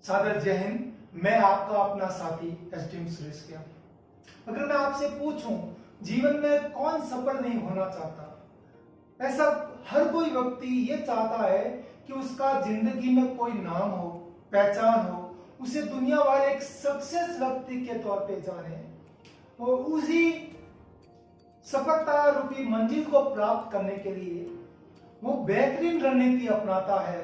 सादर जय हिंद। मैं आपका अपना साथी एसडीएम सुरेश किया। अगर मैं आपसे पूछूं जीवन में कौन सफल नहीं होना चाहता, ऐसा हर कोई व्यक्ति ये चाहता है कि उसका जिंदगी में कोई नाम हो, पहचान हो, उसे दुनिया वाले एक सक्सेस व्यक्ति के तौर पे जाने और उसी सफलता रूपी मंजिल को प्राप्त करने के लिए वो बेहतरीन रणनीति अपनाता है,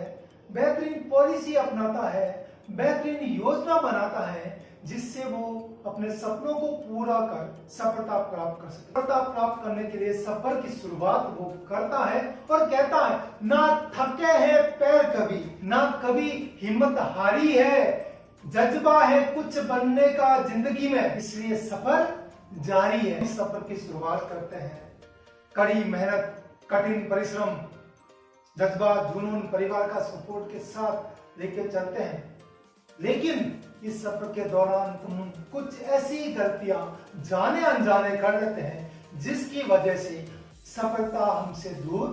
बेहतरीन पॉलिसी अपनाता है, बेहतरीन योजना बनाता है जिससे वो अपने सपनों को पूरा कर सफलता प्राप्त कर सके। सफलता प्राप्त करने के लिए सफर की शुरुआत वो करता है और कहता है ना थके हैं पैर कभी, ना कभी हिम्मत हारी है, जज्बा है कुछ बनने का जिंदगी में, इसलिए सफर जारी है। इस सफर की शुरुआत करते हैं कड़ी मेहनत, कठिन परिश्रम, जज्बा, जुनून, परिवार का सपोर्ट के साथ लेके चलते हैं। लेकिन इस सफर के दौरान तुम कुछ ऐसी गलतियां जाने अनजाने कर लेते हैं जिसकी वजह से सफलता हमसे दूर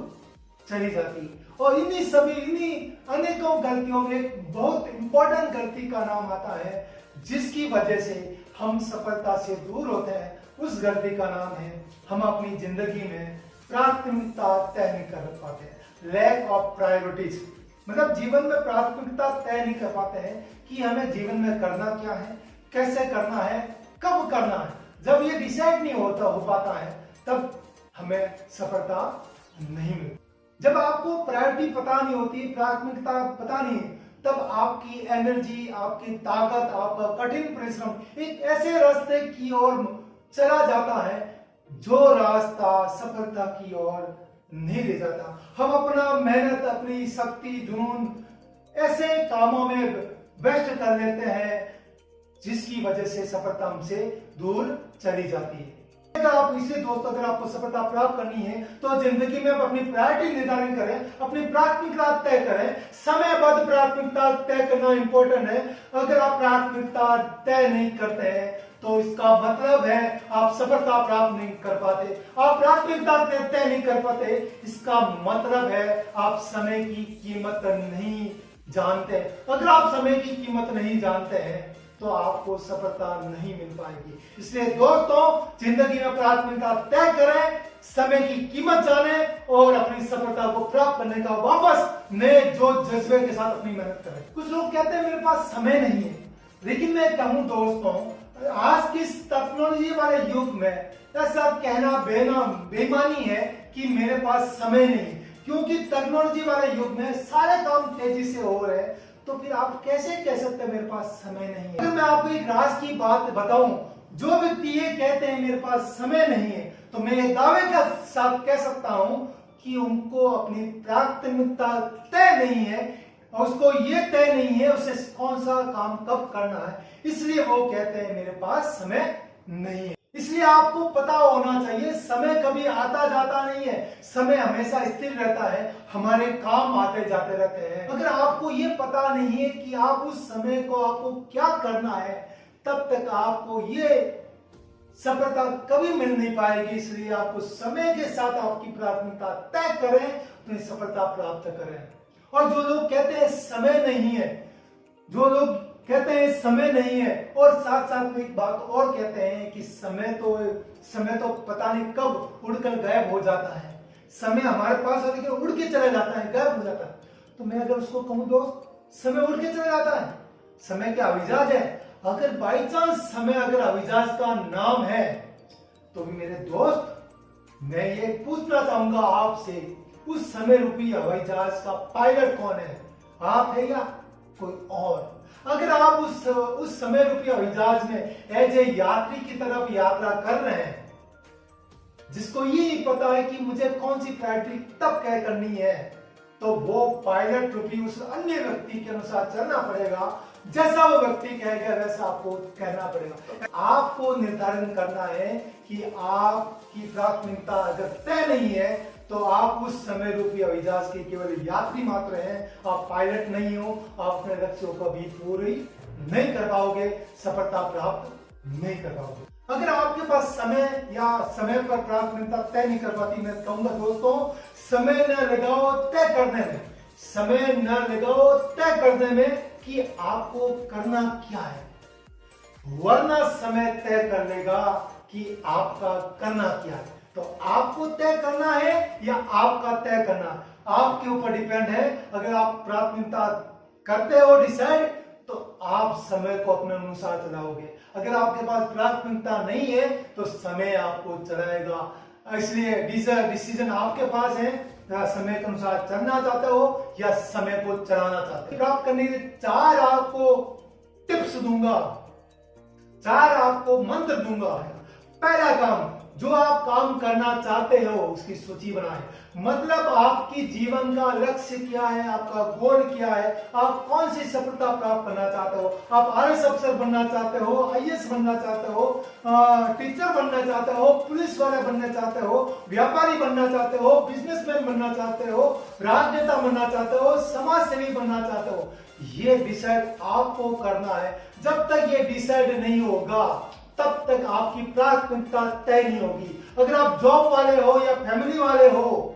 चली जाती। और इन्हीं अनेकों गलतियों में एक बहुत इंपॉर्टेंट गलती का नाम आता है जिसकी वजह से हम सफलता से दूर होते हैं। उस गलती का नाम है हम अपनी जिंदगी में प्राथमिकता तय नहीं कर पाते, लैक ऑफ प्रायोरिटीज। मतलब जीवन में प्राथमिकता तय नहीं कर पाते हैं कि हमें जीवन में करना क्या है, कैसे करना है, कब करना है। जब ये डिसाइड नहीं हो पाता है तब हमें सफलता नहीं मिलती। जब आपको प्रायोरिटी पता नहीं होती, प्राथमिकता पता नहीं, तब आपकी एनर्जी, आपकी ताकत, आपका कठिन परिश्रम एक ऐसे रास्ते की ओर चला जाता है जो रास्ता सफलता की ओर नहीं ले जाता। हम अपना मेहनत, अपनी शक्ति, जुनून ऐसे कामों में व्यस्त कर लेते हैं जिसकी वजह से सफलता हमसे दूर चली जाती है। अगर आप इसे दोस्तों, अगर आपको सफलता प्राप्त करनी है तो जिंदगी में आप अपनी प्रायोरिटी निर्धारित करें, अपनी प्राथमिकता तय करें। समयबद्ध प्राथमिकता तय करना इंपॉर्टेंट है। अगर आप प्राथमिकता तय नहीं करते हैं तो इसका मतलब है आप सफलता प्राप्त नहीं कर पाते। आप प्राथमिकता तय नहीं कर पाते, इसका मतलब है आप समय की कीमत नहीं जानते। अगर आप समय की कीमत नहीं जानते हैं तो आपको सफलता नहीं मिल पाएगी। इसलिए दोस्तों, जिंदगी में प्राथमिकता तय करें, समय की कीमत जानें और अपनी सफलता को प्राप्त करने का वापस नए जो जज्बे के साथ अपनी मेहनत करें। कुछ लोग कहते हैं मेरे पास समय नहीं है, लेकिन मैं कहूं दोस्तों, आज की टेक्नोलॉजी वाले युग में ऐसा कहना बेईमानी है कि मेरे पास समय नहीं, क्योंकि टेक्नोलॉजी वाले युग में सारे काम तेजी से हो रहे हैं। तो फिर आप कैसे कह सकते हैं मेरे पास समय नहीं है? अगर मैं आपको एक राज की बात बताऊं, जो व्यक्ति ये कहते हैं मेरे पास समय नहीं है, तो मैं ये दावे के साथ कह सकता हूं कि उनको अपनी प्राथमिकता तय नहीं है और उसको ये तय नहीं है उसे कौन सा काम कब करना है, इसलिए वो कहते हैं मेरे पास समय नहीं है। इसलिए आपको पता होना चाहिए समय कभी आता जाता नहीं है, समय हमेशा स्थिर रहता है, हमारे काम आते जाते रहते हैं। अगर आपको ये पता नहीं है कि आप उस समय को आपको क्या करना है, तब तक आपको ये सफलता कभी मिल नहीं पाएगी। इसलिए आपको समय के साथ आपकी प्राथमिकता तय करें, अपनी सफलता प्राप्त करें। और जो लोग कहते हैं समय नहीं है, जो लोग कहते हैं समय नहीं है और साथ साथ में एक बात और कहते हैं कि समय तो पता नहीं कब उड़कर गायब हो जाता है। समय हमारे पास है लेकिन उड़ के चला जाता है, गायब हो जाता है। तो मैं अगर उसको कहूं दोस्त, समय उड़ के चला जाता है, समय क्या अविजाज है? अगर बाई चांस समय अगर अविजाज का नाम है तो मेरे दोस्त, मैं ये पूछना चाहूंगा आपसे, उस समय रूपी हवाई जहाज का पायलट कौन है? आप है या कोई और? अगर आप उस समय रूपी हवाई जहाज में एज ए यात्री की तरफ यात्रा कर रहे हैं, जिसको ये नहीं पता है कि मुझे कौन सी प्रायोरिटी तब तय करनी है, तो वो पायलट रूपी उस अन्य व्यक्ति के अनुसार चलना पड़ेगा। जैसा वो व्यक्ति कहेगा वैसा आपको कहना पड़ेगा। आपको निर्धारण करना है कि आपकी प्राथमिकता अगर तय नहीं है तो आप उस समय रूपी हवाई जहाज के केवल यात्री मात्र हैं, आप पायलट नहीं हो। आप अपने लक्ष्यों को भी पूरी नहीं कर पाओगे, सफलता प्राप्त नहीं कर पाओगे। अगर आपके पास समय या समय पर प्राथमिकता तय नहीं कर पाती, मैं कहूंगा दोस्तों, समय न लगाओ तय करने में, समय न लगाओ तय करने में, कि आपको करना क्या है, वरना समय तय कर लेगा कि आपका करना क्या है। तो आपको तय करना है या आपका तय करना आपके ऊपर डिपेंड है। अगर आप प्राथमिकता करते हो डिसाइड, तो आप समय को अपने अनुसार चलाओगे। अगर आपके पास प्राथमिकता नहीं है तो समय आपको चलाएगा। इसलिए डिसीजन आपके पास है, समय के अनुसार चलना चाहते हो या समय को चलाना चाहते हो। प्राप्त करने के लिए 4 आपको टिप्स दूंगा, 4 आपको मंत्र दूंगा। पहला काम, जो आप काम करना चाहते हो उसकी सूची बनाएं। मतलब आपकी जीवन का लक्ष्य क्या है, आपका गोल क्या है, आप कौन सी सफलता प्राप्त करना चाहते हो। आप आईएएस अफसर बनना चाहते हो, आईएएस बनना चाहते हो, टीचर बनना चाहते हो, पुलिस वाले बनना चाहते हो, व्यापारी बनना चाहते हो, बिजनेसमैन बनना चाहते हो, राजनेता बनना चाहते हो, समाज सेवी बनना चाहते हो, ये डिसाइड आपको करना है। जब तक ये डिसाइड नहीं होगा तब तक आपकी प्राथमिकता तय नहीं होगी। अगर आप जॉब वाले हो या फैमिली वाले हो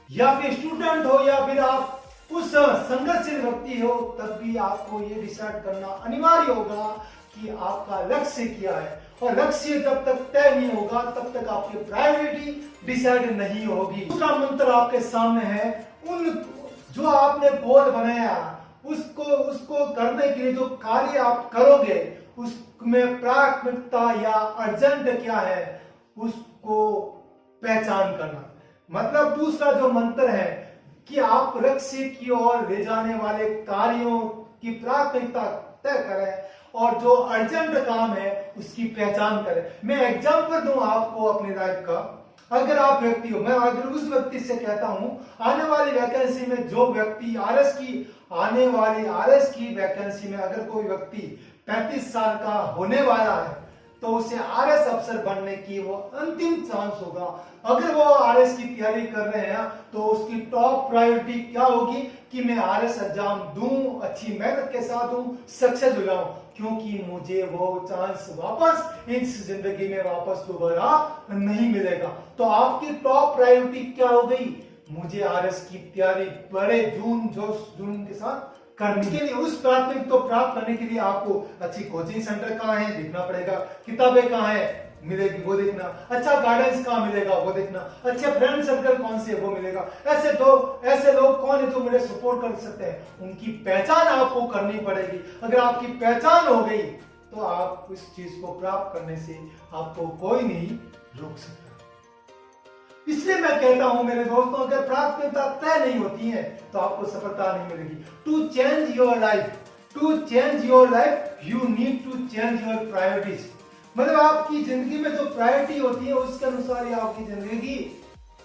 या फिर स्टूडेंट हो या फिर आप उस संघर्षशील व्यक्ति हो, तब भी आपको ये डिसाइड करना अनिवार्य होगा कि आपका लक्ष्य क्या है। और लक्ष्य जब तक तय नहीं होगा तब तक आपकी प्रायोरिटी डिसाइड नहीं होगी। दूसरा मंत्र आपके सामने है, उन जो आपने गोल बनाया उसको करने के लिए जो कार्य आप करोगे उसमें प्राथमिकता या अर्जेंट क्या है उसको पहचान करना। मतलब दूसरा जो मंत्र है कि आप लक्ष्य की ओर ले जाने वाले कार्यों की प्राथमिकता तय करें और जो अर्जेंट काम है उसकी पहचान करें। मैं एग्जांपल दूं आपको अपनी लाइफ का। अगर आप व्यक्ति हो, मैं अगर उस व्यक्ति से कहता हूं आने वाली वैकेंसी में जो व्यक्ति आने वाली आरएस की वैकेंसी में अगर कोई व्यक्ति 35 साल का होने वाला है तो उसे आरएस अफसर बनने की वो अंतिम चांस होगा। अगर वो आरएस की तैयारी कर रहे हैं तो उसकी टॉप प्रायोरिटी क्या होगी कि मैं आरएस एग्जाम दूं, अच्छी मेहनत के साथ दूं, सक्सेस हो जाऊं, क्योंकि मुझे वो चांस वापस इस जिंदगी में वापस दोबारा नहीं मिलेगा। तो आपकी टॉप प्रायोरिटी क्या हो गई, मुझे आरएस की तैयारी बड़े जोश जुनून के साथ करने के लिए। उस प्राथमिक को प्राप्त करने के लिए आपको अच्छी कोचिंग सेंटर कहाँ है देखना पड़ेगा, किताबें कहाँ है मिलेगी वो देखना, अच्छा गाइडेंस कहाँ मिलेगा वो देखना, अच्छे फ्रेंड सर्कल कौन से वो मिलेगा, ऐसे लोग कौन है जो मुझे सपोर्ट कर सकते हैं, उनकी पहचान आपको करनी पड़ेगी। अगर आपकी पहचान हो गई तो आप उस चीज को प्राप्त करने से आपको कोई नहीं रोक सकता। इसलिए मैं कहता हूं मेरे दोस्तों, अगर प्राथमिकता तय नहीं होती है तो आपको सफलता नहीं मिलेगी। To change your life you need to change your priorities. मतलब आपकी जिंदगी में जो प्रायोरिटी होती है उसके अनुसार ही आपकी जिंदगी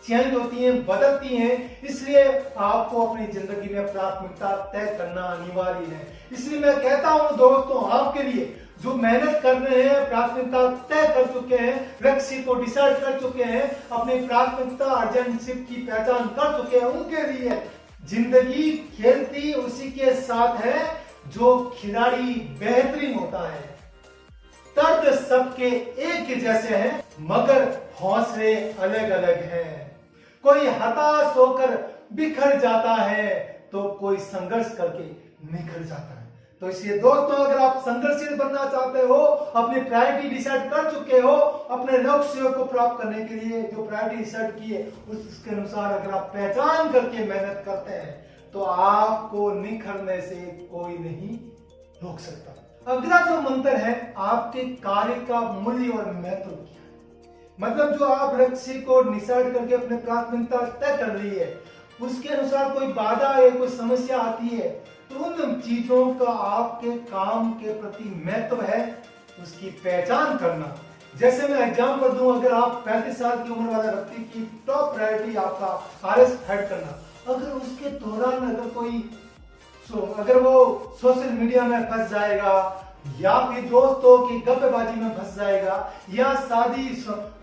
चेंज होती है, बदलती है। इसलिए आपको अपनी जिंदगी में प्राथमिकता तय करना अनिवार्य है। इसलिए मैं कहता हूं दोस्तों, आपके लिए जो मेहनत कर रहे हैं, प्राथमिकता तय कर चुके हैं, लक्ष्य को डिसाइड कर चुके हैं, अपनी प्राथमिकता अर्जेंटशिप की पहचान कर चुके हैं, उनके लिए जिंदगी खेलती उसी के साथ है जो खिलाड़ी बेहतरीन होता है। तर्क सबके एक जैसे हैं मगर हौसले अलग अलग हैं। कोई हताश होकर बिखर जाता है तो कोई संघर्ष करके निखर जाता है। तो इसलिए दोस्तों, अगर आप संघर्षशील बनना चाहते हो, अपनी प्रायोरिटी डिसाइड कर चुके हो, अपने लक्ष्य को प्राप्त करने के लिए जो प्रायोरिटी डिसाइड की है उसके अनुसार अगर आप पहचान करके मेहनत करते हैं तो आपको निखरने से कोई नहीं रोक सकता। अगला जो मंत्र है, आपके कार्य का मूल्य और महत्व क्या है। मतलब जो आप लक्ष्य को डिसाइड करके अपने प्राथमिकता तय कर ली है उसके अनुसार कोई बाधा है, कोई समस्या आती है तो उन चीजों का आपके काम के प्रति महत्व है उसकी पहचान करना। जैसे मैं एग्जांपल दूं, अगर आप 35 साल की उम्र वाले व्यक्ति की टॉप प्रायोरिटी आपका आरएस फाइट करना, अगर उसके दौरान अगर वो सोशल मीडिया में फंस जाएगा या फिर दोस्तों की गप्पेबाजी में फंस जाएगा या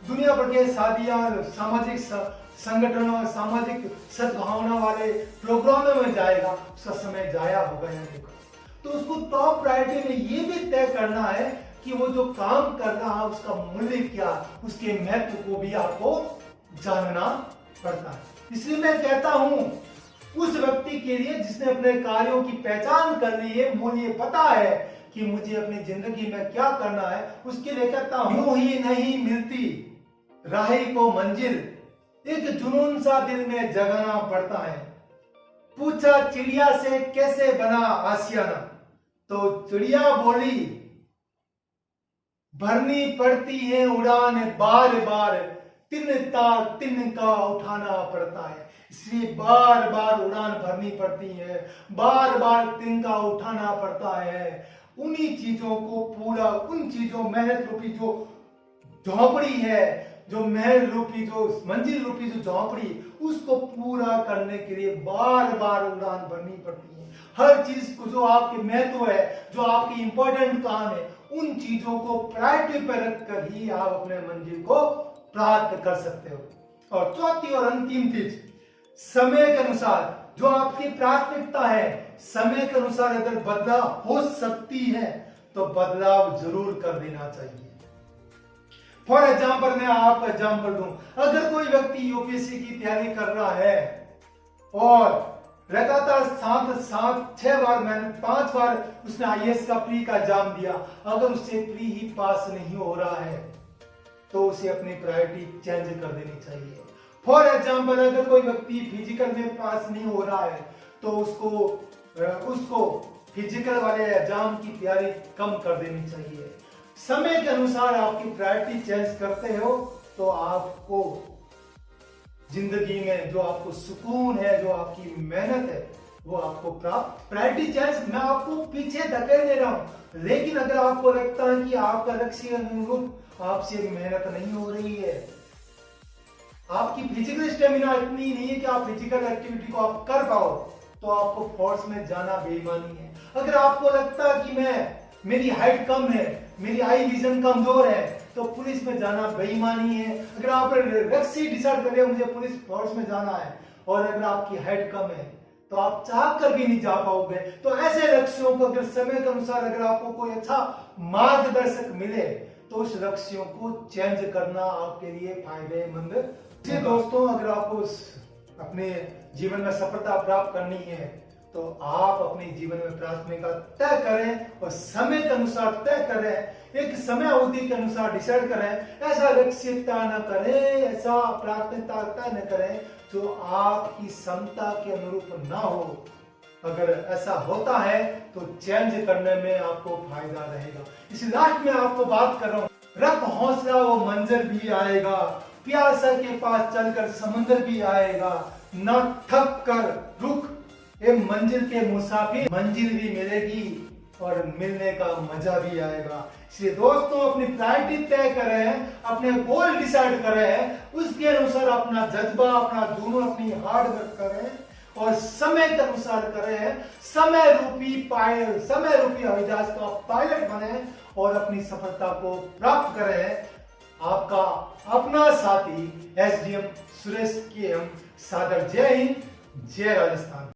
दुनिया भर के शादियां, सामाजिक संगठनों और सामाजिक सद्भावना वाले प्रोग्रामों में जाएगा, उसका समय जाया होगा या नहीं। तो उसको टॉप प्रायोरिटी में ये भी तय करना है कि वो जो काम कर रहा है उसका मूल्य क्या, उसके महत्व को भी आपको जानना पड़ता है। इसलिए मैं कहता हूं उस व्यक्ति के लिए जिसने अपने कार्यों की पहचान कर ली है, मुझे पता है कि मुझे अपनी जिंदगी में क्या करना है, उसके लिए कहता हूं यूं ही नहीं मिलती राही को मंजिल, एक जुनून सा दिल में जगाना पड़ता है। पूछा चिड़िया से कैसे बना आशियाना, तो चिड़िया बोली भरनी पड़ती है उड़ान बार बार, तिनका उठाना पड़ता है। इसलिए बार बार उड़ान भरनी पड़ती है, बार बार तिनका उठाना पड़ता है। उन्हीं चीजों को पूरा, उन चीजों मेहनत रूपी जो झोंपड़ी है, जो महल रूपी, जो मंजिल रूपी जो झोंपड़ी, उसको पूरा करने के लिए बार बार उड़ान भरनी पड़ती है। हर चीज को जो आपके महत्व है, जो आपकी इंपॉर्टेंट काम है, उन चीजों को प्रायोरिटी पर रखकर ही आप अपने मंजिल को प्राप्त कर सकते हो। और चौथी और अंतिम चीज, समय के अनुसार जो आपकी प्राथमिकता है, समय के अनुसार अगर बदलाव हो सकती है तो बदलाव जरूर कर देना चाहिए। फॉर एग्जाम्पल मैं आपको एग्जाम्पल दूं, अगर कोई व्यक्ति यूपीएससी की तैयारी कर रहा है और लगातार 6 बार, मैंने 5 बार उसने आईएएस का प्री का एग्जाम दिया, अगर उससे प्री ही पास नहीं हो रहा है तो उसे अपनी प्रायोरिटी चेंज कर देनी चाहिए। फॉर एग्जाम्पल अगर कोई व्यक्ति फिजिकल में पास नहीं हो रहा है तो उसको फिजिकल वाले एग्जाम की तैयारी कम कर देनी चाहिए। समय के अनुसार आपकी प्रायोरिटी चेंज करते हो तो आपको जिंदगी में जो आपको सुकून है, जो आपकी मेहनत है, वो आपको प्राप्त। प्रायोरिटी चेंज मैं आपको पीछे धकेल दे रहा हूं, लेकिन अगर आपको लगता है कि आपका लक्ष्य अनुरूप आपसे मेहनत नहीं हो रही है, आपकी फिजिकल स्टेमिना इतनी नहीं है कि आप फिजिकल एक्टिविटी को आप कर पाओ, तो आपको फोर्स में जाना बेईमानी है। अगर आपको लगता है कि मेरी हाइट कम है, मेरी आई विजन कमजोर है, तो पुलिस में जाना बेईमानी है। अगर आप लक्ष्य डिसाइड करें मुझे पुलिस फोर्स में जाना है और अगर आपकी हाइट कम है तो आप चाह कर भी नहीं जा पाओगे। तो ऐसे लक्ष्यों को अगर समय के अनुसार अगर आपको कोई अच्छा मार्गदर्शक मिले तो उस लक्ष्यों को चेंज करना आपके लिए फायदेमंद है। दोस्तों, अगर आपको अपने जीवन में सफलता प्राप्त करनी है तो आप अपने जीवन में प्राथमिकता तय करें और समय के अनुसार तय करें, एक समय अवधि के अनुसार डिसाइड करें। ऐसा लक्ष्य तय न करें, ऐसा प्राथमिकता तय न करें जो आपकी क्षमता के अनुरूप ना हो। अगर ऐसा होता है तो चेंज करने में आपको फायदा रहेगा। इस लास्ट में आपको बात कर रहा हूं, रख हौसला वो मंजर भी आएगा, प्यासा के पास चलकर समंदर भी आएगा, न थक कर रुक ये मंजिल के मुसाफिर, मंजिल भी मिलेगी और मिलने का मजा भी आएगा। इसलिए दोस्तों, अपनी प्रायोरिटी तय करें, अपने गोल डिसाइड करें, उसके अनुसार अपना जज्बा, अपना जुनून, अपनी हार्ड वर्क करें और समय के अनुसार करें। समय रूपी हवाई जहाज का पायलट बने और अपनी सफलता को प्राप्त करें। आपका अपना साथी एसडीएम सुरेश के एम सागर। जय हिंद, जय राजस्थान।